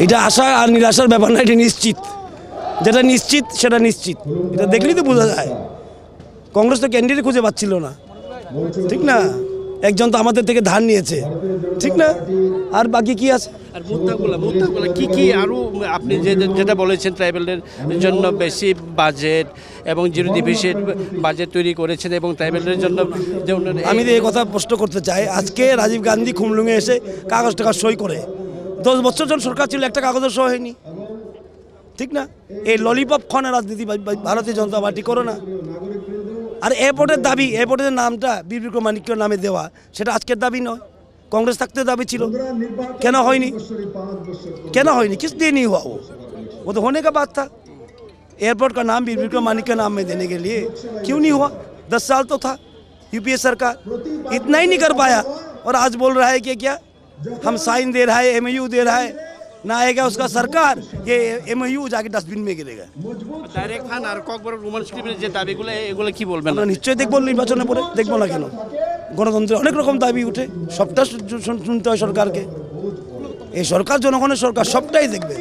এটা আশা আর নিরাশার ব্যাপার না, এটা নিশ্চিত। যেটা নিশ্চিত সেটা নিশ্চিত, এটা দেখলেই তো বোঝা যায়। কংগ্রেস তো ক্যান্ডিডেট খুঁজে পাচ্ছিল না, ঠিক না? একজন তো আমাদের থেকে ধার নিয়েছে, ঠিক না? আর বাকি কি আছে? আর মুদ্রাগুলো কি আরও আপনি যেটা বলেছেন ট্রাইবেলের জন্য বেশি বাজেট এবং জিরো ডিফিসিট বাজেট তৈরি করেছেন এবং ট্রাইবেলের জন্য যে আমি তো এই কথা প্রশ্ন করতে চাই, আজকে রাজীব গান্ধী খুমলুঙে এসে কাগজ টাকা সই করে 10 বছর যখন সরকার ছিল একটা কাগজও সই হয়নি, ঠিক না? এই ললিপপ খাওয়ানো রাজনীতি ভারতীয় জনতা পার্টি করো না। আর এয়ারপোর্টের দাবি, এয়ারপোর্টের নামটা বীর বিক্রম মানিক্যর নামে দেওয়া, সেটা আজকের দাবি নয়, कांग्रेस तक तो दावी ছিল। কেন হয়নি? কেন হয়নি? किस लिए नहीं हुआ वो तो होने का बात था। एयरपोर्ट का नाम वीर विक्रम मानिक के नाम में देने के लिए क्यों नहीं हुआ? 10 साल तो था यूपीए सरकार, इतना ही नहीं कर पाया। और आज बोल रहा है कि क्या हम साइन दे रहा है, एमओयू दे रहा है, ना आएगा उसका सरकार, ये एमओयू जाके डस्टबिन में गिरेगा। ডাইরেক্ট খান আর ককবরের রোমান স্ক্রিপ্টের যে দাবিগুলো এগুলো কি বলবেন? আমরা নিশ্চয়ই দেখবো নির্বাচনে পরে, দেখবো না কেন? গণতন্ত্রে অনেক রকম দাবি উঠে, সবটা শুনতে হয় সরকারকে। এই সরকার জনগণের সরকার, সবটাই দেখবে।